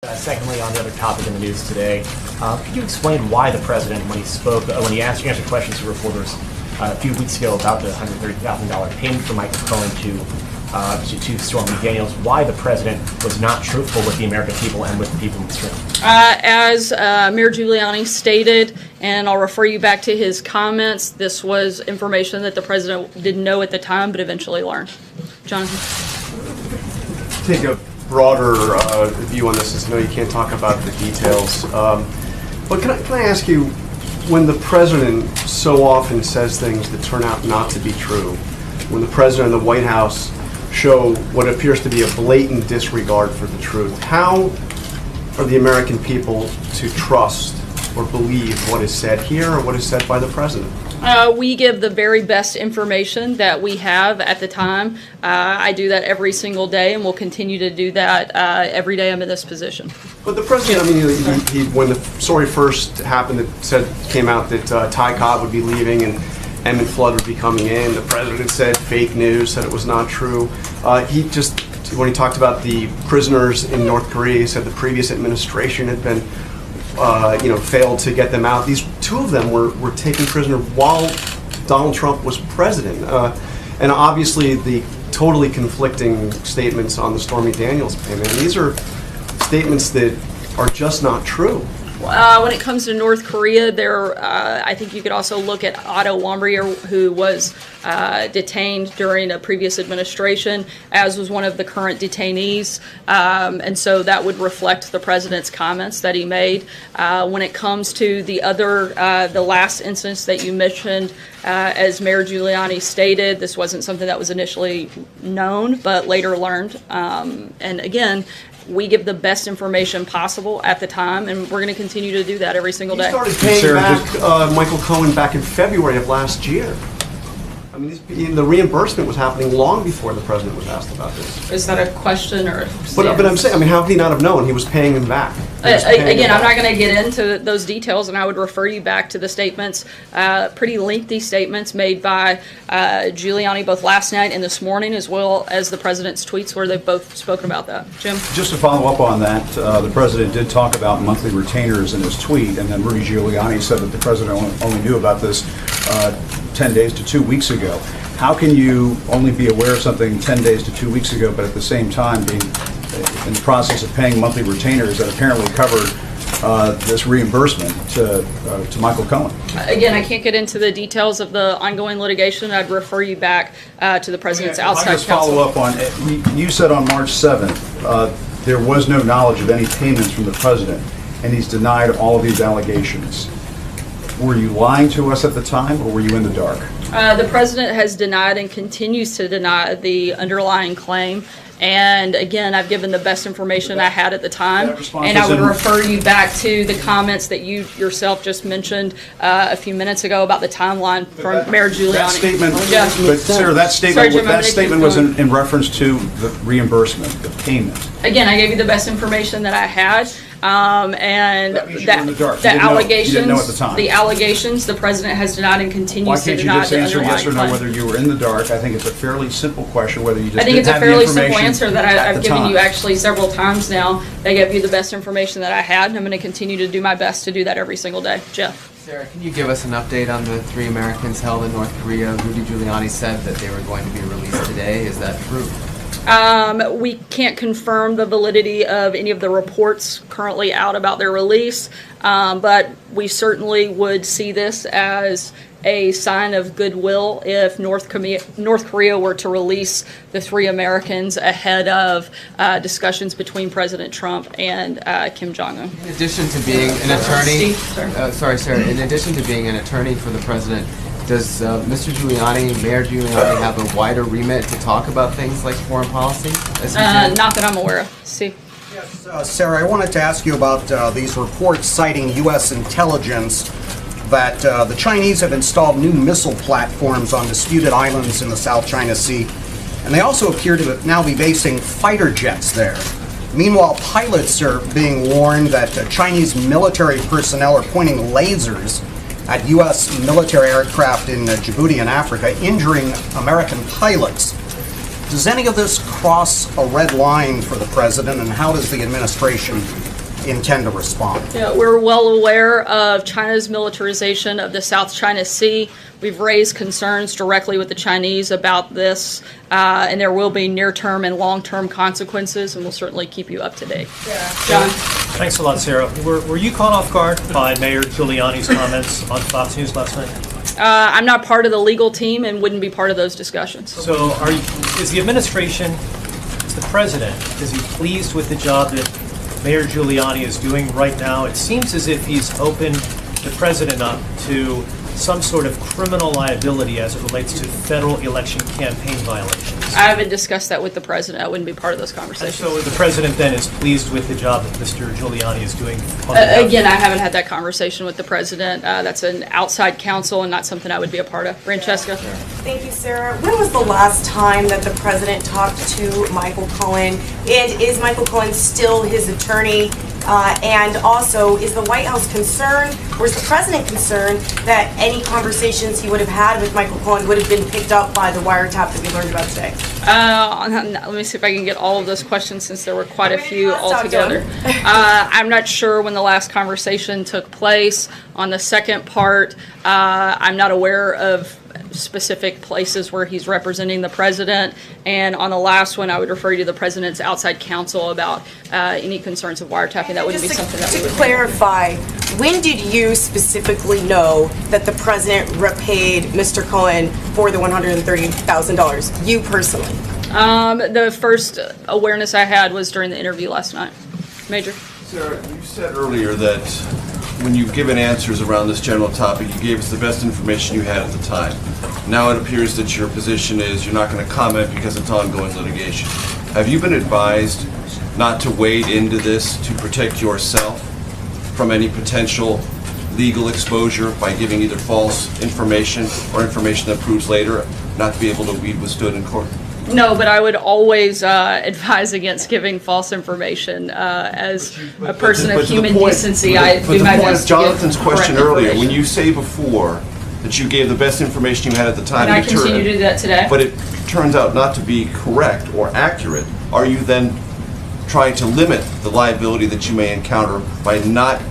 Secondly, on the other topic in the news today, could you explain why the president, when he answered questions to reporters a few weeks ago about the $130,000 payment from Michael Cohen to Stormy Daniels, why the president was not truthful with the American people and with the people in the street? As Mayor Giuliani stated, and I'll refer you back to his comments, this was information that the president didn't know at the time, but eventually learned. Jonathan? Take a broader view on this. I know you can't talk about the details, but can I ask you, when the president so often says things that turn out not to be true, when the president and the White House show what appears to be a blatant disregard for the truth, how are the American people to trust or believe what is said here or what is said by the president? We give the very best information that we have at the time. I do that every single day, and we'll continue to do that every day I'm in this position. But the president, I mean, when the story first happened, came out that Ty Cobb would be leaving and Emmett Flood would be coming in. The president said fake news, said it was not true. When he talked about the prisoners in North Korea, he said the previous administration had been failed to get them out. These two of them were taken prisoner while Donald Trump was president. And obviously the totally conflicting statements on the Stormy Daniels payment. And these are statements that are just not true. When it comes to North Korea, I think you could also look at Otto Warmbier, who was detained during a previous administration, as was one of the current detainees. And so that would reflect the president's comments that he made. When it comes to the last instance that you mentioned, as Mayor Giuliani stated, this wasn't something that was initially known, but later learned. And again, we give the best information possible at the time, and we're going to continue to do that every single day. He started paying back Michael Cohen back in February of last year. I mean, the reimbursement was happening long before the president was asked about this. Is that a question or? But I'm saying, I mean, how could he not have known he was paying him back? Again, I'm not going to get into those details, and I would refer you back to the statements, pretty lengthy statements made by Giuliani both last night and this morning, as well as the president's tweets where they've both spoken about that. Jim? Just to follow up on that, the president did talk about monthly retainers in his tweet, and then Rudy Giuliani said that the president only knew about this 10 days to 2 weeks ago. How can you only be aware of something 10 days to 2 weeks ago, but at the same time being in the process of paying monthly retainers that apparently covered this reimbursement to Michael Cohen? Again, I can't get into the details of the ongoing litigation. I'd refer you back to the president's outside counsel. I'll just follow up on, you said on March 7th there was no knowledge of any payments from the president, and he's denied all of these allegations. Were you lying to us at the time, or were you in the dark? The president has denied and continues to deny the underlying claim. And again, I've given the best information I had at the time. And I would refer you back to the comments that you yourself just mentioned a few minutes ago about the timeline from Mayor Giuliani. That statement, but Sarah, that statement was in reference to the reimbursement, the payment. Again, I gave you the best information that I had. And the allegations, the president has denied and continues to deny. Why can't you just answer yes or no whether you were in the dark? I think it's a fairly simple question whether you just didn't have the information. I think it's a fairly simple answer that I've given you actually several times now. I gave you the best information that I had, and I'm going to continue to do my best to do that every single day. Jeff? Sarah, can you give us an update on the 3 Americans held in North Korea? Rudy Giuliani said that they were going to be released today. Is that true? We can't confirm the validity of any of the reports currently out about their release, but we certainly would see this as a sign of goodwill if North Korea were to release the 3 Americans ahead of discussions between President Trump and Kim Jong-un. In addition to being an attorney, in addition to being an attorney for the president, does Mr. Giuliani, Mayor Giuliani, have a wider remit to talk about things like foreign policy? Not that I'm aware of. Steve? Yes, Sarah, I wanted to ask you about these reports citing U.S. intelligence that the Chinese have installed new missile platforms on disputed islands in the South China Sea, and they also appear to now be basing fighter jets there. Meanwhile, pilots are being warned that Chinese military personnel are pointing lasers at U.S. military aircraft in Djibouti and Africa, injuring American pilots. Does any of this cross a red line for the president, and how does the administration intend to respond? Yeah, we're well aware of China's militarization of the South China Sea. We've raised concerns directly with the Chinese about this, and there will be near-term and long-term consequences, and we'll certainly keep you up to date. John? Thanks a lot, Sarah. Were you caught off guard by Mayor Giuliani's comments on Fox News last night? I'm not part of the legal team and wouldn't be part of those discussions. So is the administration, is the president, is he pleased with the job that Mayor Giuliani is doing right now? It seems as if he's opened the president up to some sort of criminal liability as it relates to federal election campaign violations. I haven't discussed that with the president. I wouldn't be part of those And conversations. so the president then is pleased with the job that Mr. Giuliani is doing on behalf Again, I haven't had that conversation with the president. That's an outside counsel and not something I would be a part of. Francesca? Thank you, Sarah. When was the last time that the president talked to Michael Cohen? And is Michael Cohen still his attorney? And also, is the White House concerned, or is the president concerned, that any conversations he would have had with Michael Cohen would have been picked up by the wiretap that we learned about today? Let me see if I can get all of those questions since there were quite a few altogether. I'm not sure when the last conversation took place. On the second part, I'm not aware of specific places where he's representing the president. And on the last one, I would refer you to the president's outside counsel about any concerns of wiretapping. That wouldn't be something that we would to clarify, when did you specifically know that the president repaid Mr. Cohen for the $130,000? You personally? The first awareness I had was during the interview last night. Major? Sarah, you said earlier that when you've given answers around this general topic, you gave us the best information you had at the time. Now it appears that your position is you're not going to comment because it's ongoing litigation. Have you been advised not to wade into this to protect yourself from any potential legal exposure by giving either false information or information that proves later not to be able to be withstood in court? No, but I would always advise against giving false information. As a person of human decency, I do my best to give Jonathan's question correct earlier, when information. you say before that you gave the best information you had at the time, And I continue to do that today. but it turns out not to be correct or accurate, are you then trying to limit the liability that you may encounter by not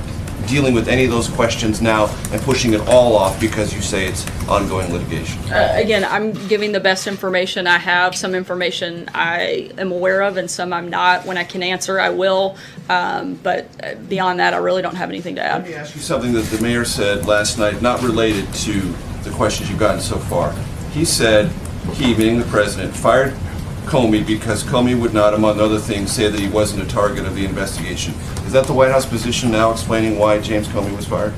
dealing with any of those questions now and pushing it all off because you say it's ongoing litigation? Again, I'm giving the best information I have. Some information I am aware of and some I'm not. When I can answer, I will. But beyond that, I really don't have anything to add. Let me ask you something that the mayor said last night, not related to the questions you've gotten so far. He said, he, meaning the president, fired Comey because Comey would not, among other things, say that he wasn't a target of the investigation. Is that the White House position now, explaining why James Comey was fired?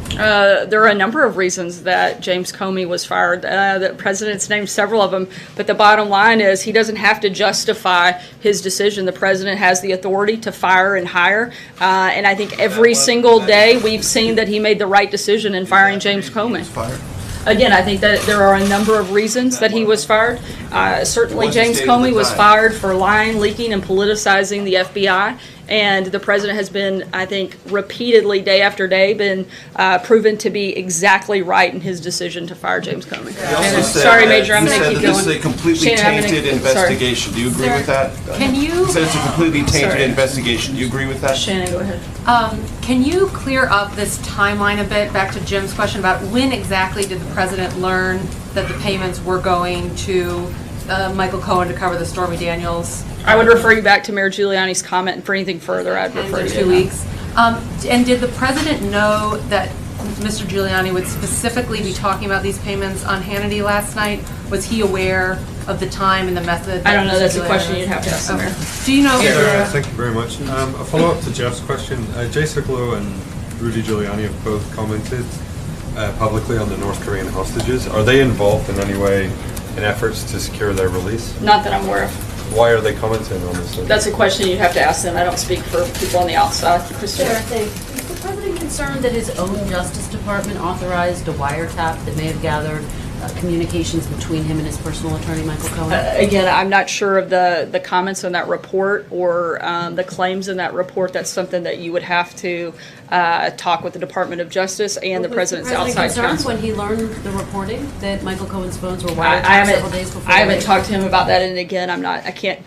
There are a number of reasons that James Comey was fired. The president's named several of them, but the bottom line is he doesn't have to justify his decision. The president has the authority to fire and hire, and I think every single day we've seen that he made the right decision in firing James Comey. Fired? Again, I think that there are a number of reasons that he was fired. Certainly, What's the James state of the Comey was time? fired for lying, leaking, and politicizing the FBI. And the president has been, I think, repeatedly, day after day, been proven to be exactly right in his decision to fire James Comey. He also And said sorry, that- Major, I'm he going to said keep that this going. is a completely Shannon, I'm gonna- tainted sorry. investigation. Do you agree with that? Can you, He said it's a completely tainted Sorry. investigation. Do you agree with that? Shannon, go ahead. can you clear up this timeline a bit, back to Jim's question about when exactly did the president learn that the payments were going to Michael Cohen to cover the Stormy Daniels? I would refer you back to Mayor Giuliani's comment, and for anything further, I'd refer you to 2 that. weeks. And did the president know that Mr. Giuliani would specifically be talking about these payments on Hannity last night? Was he aware of the time and the method? I don't know. that Mr. That's a Giuliani question was- you'd have to ask the mayor. Do you know? Thank you very much. A follow-up to Jeff's question. Jay Sekulow and Rudy Giuliani have both commented publicly on the North Korean hostages. Are they involved in any way in efforts to secure their release? Not that I'm aware of. Why are they commenting on this? That's a question you'd have to ask them. I don't speak for people on the outside. Christina. Is the president concerned that his own Justice Department authorized a wiretap that may have gathered communications between him and his personal attorney, Michael Cohen? Again, I'm not sure of the comments on that report or the claims in that report. That's something that you would have to talk with the Department of Justice and the president's outside concerned counsel. when he learned the reporting that Michael Cohen's phones were I wiretapped several days before? haven't talked to him about that, and again, I can't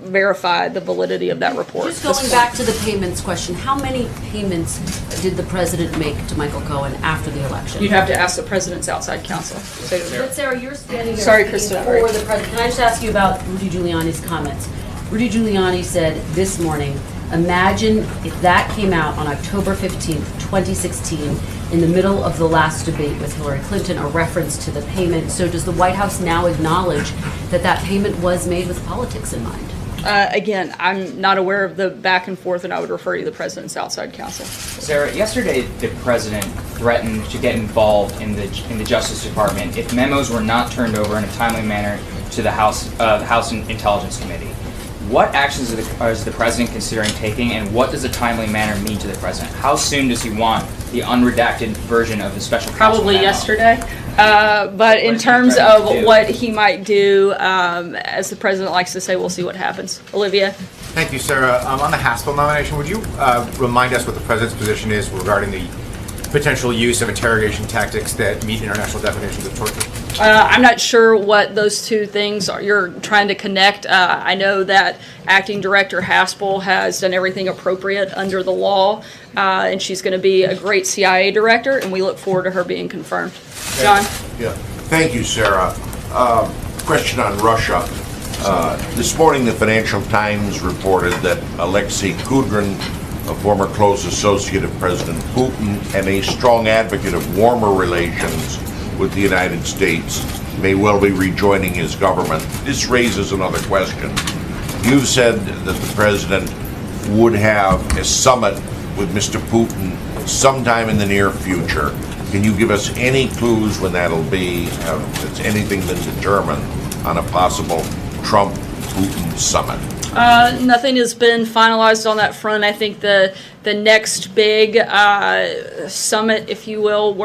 verify the validity of that report. Just going back to the payments question, how many payments did the president make to Michael Cohen after the election? You'd have to ask the president's outside counsel. But Sarah, you're standing there Sorry, speaking Krista. for the president. Can I just ask you about Rudy Giuliani's comments? Rudy Giuliani said this morning, imagine if that came out on October 15th, 2016, in the middle of the last debate with Hillary Clinton, a reference to the payment. So does the White House now acknowledge that that payment was made with politics in mind? Again, I'm not aware of the back and forth, and I would refer you to the president's outside counsel. Sarah, yesterday the president threatened to get involved in the Justice Department if memos were not turned over in a timely manner to the House Intelligence Committee. What actions is the president considering taking, and what does a timely manner mean to the president? How soon does he want the unredacted version of the special counsel Probably memo? yesterday. But in terms of what he might do, as the president likes to say, we'll see what happens. Olivia? Thank you, Sarah. On the Haspel nomination, would you remind us what the president's position is regarding the potential use of interrogation tactics that meet international definitions of torture? I'm not sure what those two things are you're trying to connect. I know that Acting Director Haspel has done everything appropriate under the law, and she's going to be a great CIA director, and we look forward to her being confirmed. John? Yeah. Thank you, Sarah. Question on Russia. This morning, the Financial Times reported that Alexei Kudrin, a former close associate of President Putin and a strong advocate of warmer relations with the United States, may well be rejoining his government. This raises another question. You've said that the president would have a summit with Mr. Putin sometime in the near future. Can you give us any clues when that'll be? Has anything been determined on a possible Trump-Putin summit? Nothing has been finalized on that front. I think the next big summit, if you will,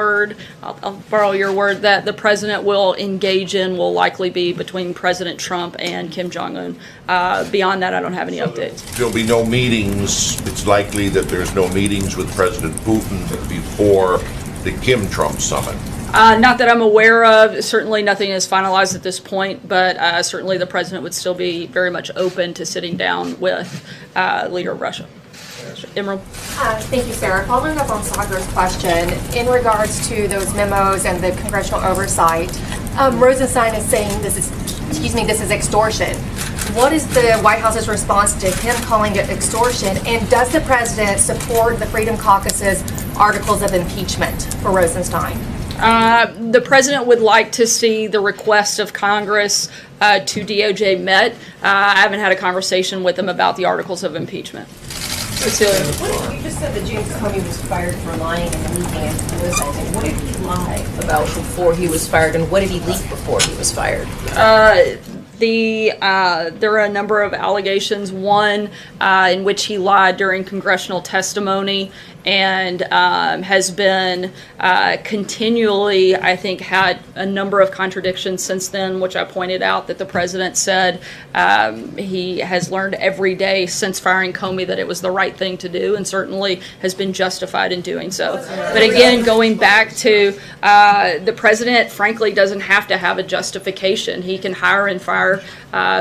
I'll borrow your word, that the president will engage in will likely be between President Trump and Kim Jong-un. Beyond that, I don't have any updates. There'll be no meetings. It's likely that there's no meetings with President Putin before the Kim-Trump summit. Not that I'm aware of. Certainly nothing is finalized at this point, but certainly the president would still be very much open to sitting down with leader of Russia. Emerald? Thank you, Sarah. Following up on Sagar's question, in regards to those memos and the congressional oversight, Rosenstein is saying this is extortion. What is the White House's response to him calling it extortion? And does the president support the Freedom Caucus's articles of impeachment for Rosenstein? The president would like to see the request of Congress to DOJ met. I haven't had a conversation with him about the articles of impeachment. Cecilia. You just said that James Comey was fired for lying and leaking information. What did he lie about before he was fired, and what did he leak before he was fired? There are a number of allegations. One in which he lied during congressional testimony, and has been continually, I think, had a number of contradictions since then, which I pointed out that the president said he has learned every day since firing Comey that it was the right thing to do, and certainly has been justified in doing so. But again, going back to the president, frankly, doesn't have to have a justification. He can hire and fire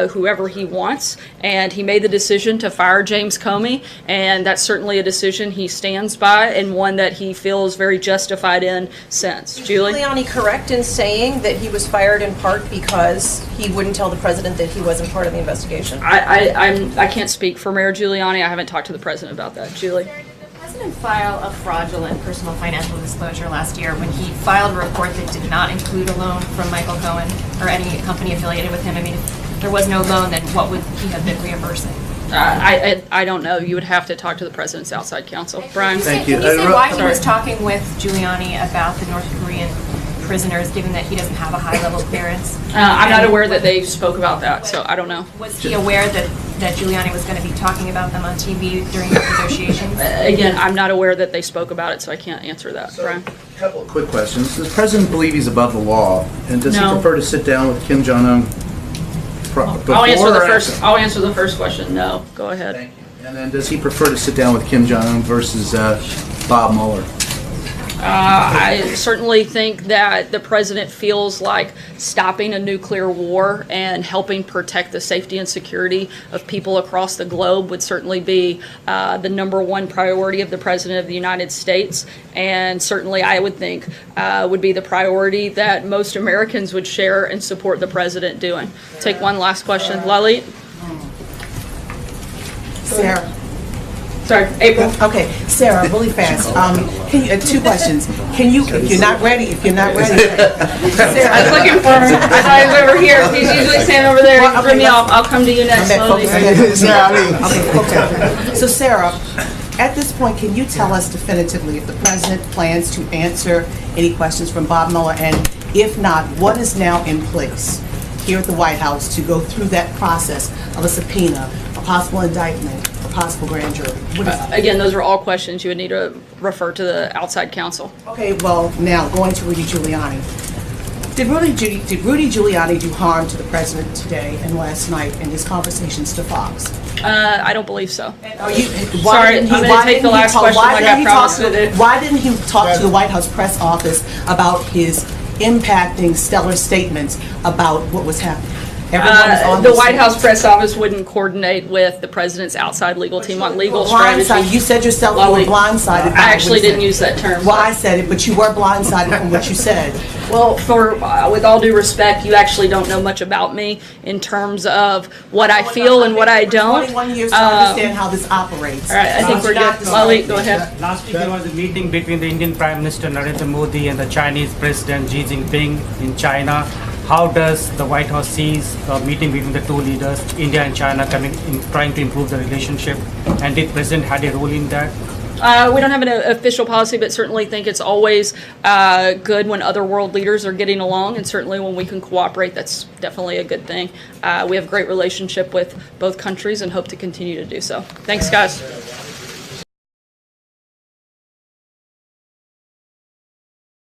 whoever he wants, and he made the decision to fire James Comey, and that's certainly a decision he stands by, and one that he feels very justified in since. Julie? Is Giuliani correct in saying that he was fired in part because he wouldn't tell the president that he wasn't part of the investigation? I can't speak for Mayor Giuliani. I haven't talked to the president about that. Julie? Did the president file a fraudulent personal financial disclosure last year when he filed a report that did not include a loan from Michael Cohen or any company affiliated with him? I mean, if there was no loan, then what would he have been reimbursing? I don't know. You would have to talk to the president's outside counsel. Brian? Thank you. Can you say why he was talking with Giuliani about the North Korean prisoners, given that he doesn't have a high-level clearance? I'm not aware that they spoke about that, so I don't know. Was he aware that Giuliani was going to be talking about them on TV during the negotiations? Again, I'm not aware that they spoke about it, so I can't answer that. Brian? A couple of quick questions. Does the president believe he's above the law? And does No. he prefer to sit down with Kim Jong-un I'll answer the first question. No. Go ahead. Thank you. And then does he prefer to sit down with Kim Jong-un versus Bob Mueller? I certainly think that the president feels like stopping a nuclear war and helping protect the safety and security of people across the globe would certainly be the #1 priority of the president of the United States, and certainly I would think would be the priority that most Americans would share and support the president doing. Take one last question, Lalit. Sarah. Sorry, April. Okay, Sarah, really fast. Can you, 2 questions. Can you, if you're not ready, Sarah. I was looking for him. I thought he was over here. He's usually standing over there. You threw me off. I'll come to you next. Okay. So Sarah, at this point, can you tell us definitively if the president plans to answer any questions from Bob Mueller, and if not, what is now in place here at the White House to go through that process of a subpoena, a possible indictment, a possible grand jury? Again, those are all questions you would need to refer to the outside counsel. Okay, well, now going to Rudy Giuliani. Did Rudy Giuliani do harm to the president today and last night in his conversations to Fox? I don't believe so. Sorry, I'm going to take the last question like I promised to do. Why didn't he talk to the White House press office about his impacting stellar statements about what was happening? The White House press office wouldn't coordinate with the president's outside legal team on legal strategy. You said yourself you were blindsided. I actually didn't use that term. Well, I said it, but you were blindsided from what you said. Well, with all due respect, you actually don't know much about me in terms of what I feel and what I don't. 21 years to understand how this operates. All right, I think we're good. Lali, go ahead. Last week there was a meeting between the Indian Prime Minister Narendra Modi and the Chinese President Xi Jinping in China. How does the White House sees a meeting between the 2 leaders, India and China, trying to improve the relationship? And did President had a role in that? We don't have an official policy, but certainly think it's always good when other world leaders are getting along, and certainly when we can cooperate, that's definitely a good thing. We have a great relationship with both countries and hope to continue to do so. Thanks, guys.